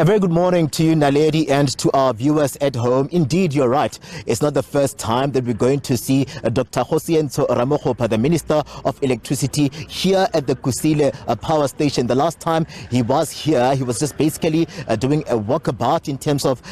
A very good morning to you, Naledi, and to our viewers at home. Indeed, you're right. It's not the first time that we're going to see Dr. Kgosientsho Ramokgopa, the Minister of Electricity, here at the Kusile Power Station. The last time he was here, he was just basically doing a walkabout in terms of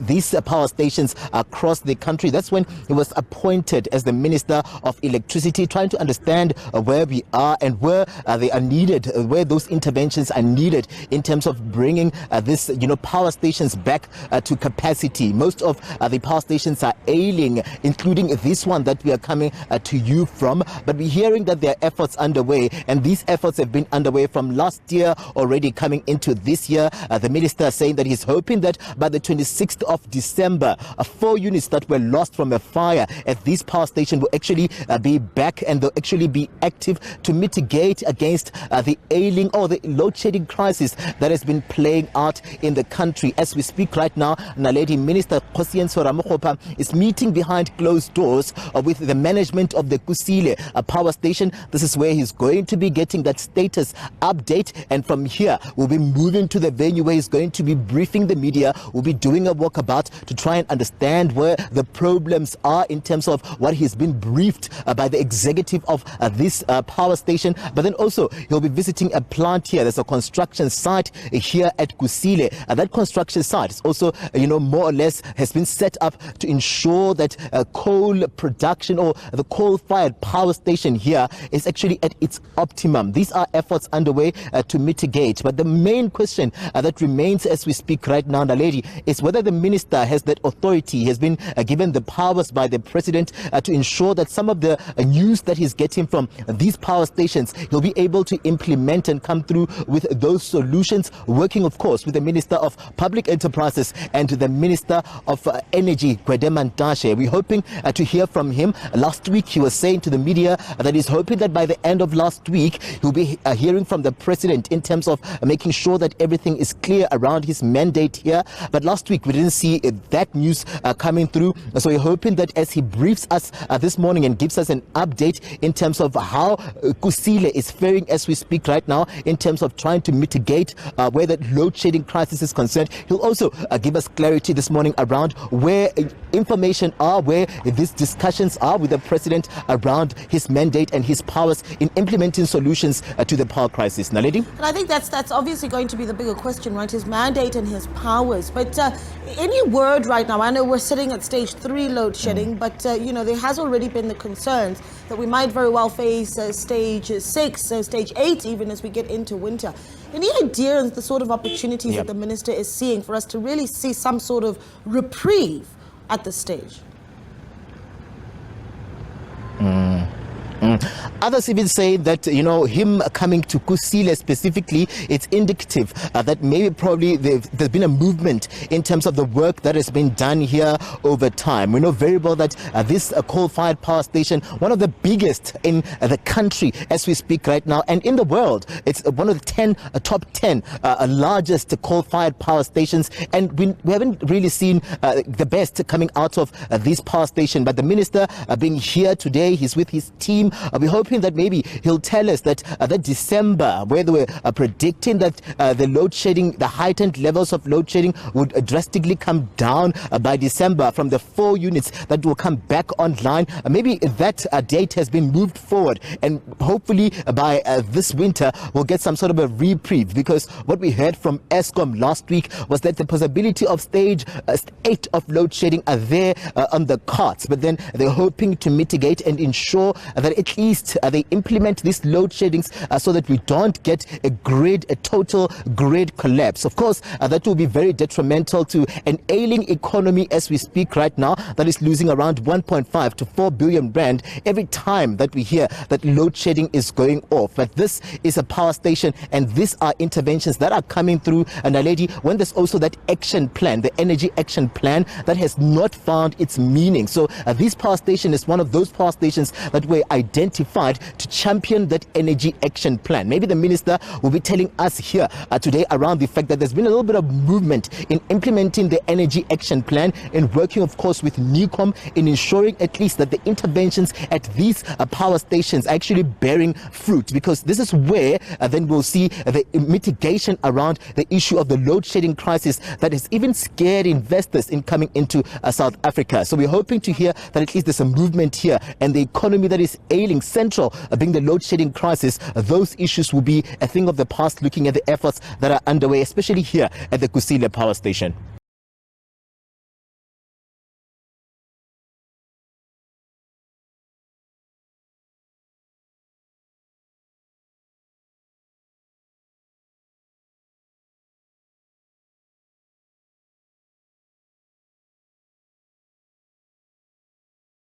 these power stations across the country. That's when he was appointed as the Minister of Electricity, trying to understand where we are and where they are needed, where those interventions are needed in terms of bringing this power stations back to capacity. Most of the power stations are ailing, including this one that we are coming to you from. But we're hearing that there are efforts underway, and these efforts have been underway from last year already coming into this year. The minister saying that he's hoping that by the 26th of December, 4 units that were lost from a fire at this power station will actually be back, and they'll actually be active to mitigate against the ailing or the load shedding crisis that has been playing out in the country. As we speak right now, Naledi, Minister Kgosientsho Ramokgopa is meeting behind closed doors with the management of the Kusile Power Station. This is where he's going to be getting that status update, and from here we'll be moving to the venue where he's going to be briefing the media. We'll be doing a walkabout to try and understand where the problems are in terms of what he's been briefed by the executive of this power station. But then also he'll be visiting a plant here. There's a construction site here at Kusile. That construction site is also, more or less has been set up to ensure that coal production or the coal-fired power station here is actually at its optimum. These are efforts underway to mitigate. But the main question that remains as we speak right now, Naledi, is whether the minister has that authority, has been given the powers by the president to ensure that some of the news that he's getting from these power stations, he'll be able to implement and come through with those solutions, working, of course, with the Minister of Public Enterprises and the Minister of Energy, Gwede. We're hoping to hear from him. Last week, he was saying to the media that he's hoping that by the end of last week, he'll be hearing from the president in terms of making sure that everything is clear around his mandate here. But last week, we didn't see that news coming through. So we're hoping that as he briefs us this morning and gives us an update in terms of how Kusile is faring as we speak right now, in terms of trying to mitigate where the load shedding crisis is concerned. He'll also give us clarity this morning around where information are, where these discussions are with the president around his mandate and his powers in implementing solutions to the power crisis. Naledi? And I think that's obviously going to be the bigger question, right? His mandate and his powers. But any word right now, I know we're sitting at stage 3 load shedding, but there has already been the concerns that we might very well face stage 6, stage 8 even as we get into winter. Any ideas, the sort of opportunities that the minister is seeing for us to really see some sort of reprieve at this stage? Others even say that, him coming to Kusile specifically, it's indicative that maybe probably there's been a movement in terms of the work that has been done here over time. We know very well that this coal-fired power station, one of the biggest in the country as we speak right now, and in the world, it's one of the top 10 largest coal-fired power stations, and we haven't really seen the best coming out of this power station. But the minister being here today, he's with his team. We're hoping that maybe he'll tell us that that December, where they were predicting that the load shedding, the heightened levels of load shedding would drastically come down by December from the 4 units that will come back online. Maybe that date has been moved forward, and hopefully by this winter we'll get some sort of a reprieve, because what we heard from Eskom last week was that the possibility of stage 8 of load shedding are there on the cards, but then they're hoping to mitigate and ensure that at least they implement these load sheddings so that we don't get a total grid collapse. Of course, that will be very detrimental to an ailing economy as we speak right now, that is losing around 1.5 to 4 billion rand every time that we hear that load shedding is going off. But this is a power station, and these are interventions that are coming through. And Naledi, when there's also that action plan, the energy action plan, that has not found its meaning. So this power station is one of those power stations that were identified side to champion that energy action plan. Maybe the minister will be telling us here today around the fact that there's been a little bit of movement in implementing the energy action plan and working, of course, with NECOM in ensuring at least that the interventions at these power stations are actually bearing fruit, because this is where then we'll see the mitigation around the issue of the load shedding crisis that has even scared investors in coming into South Africa. So we're hoping to hear that at least there's a movement here, and the economy that is ailing, central being the load shedding crisis, those issues will be a thing of the past, looking at the efforts that are underway, especially here at the Kusile Power Station.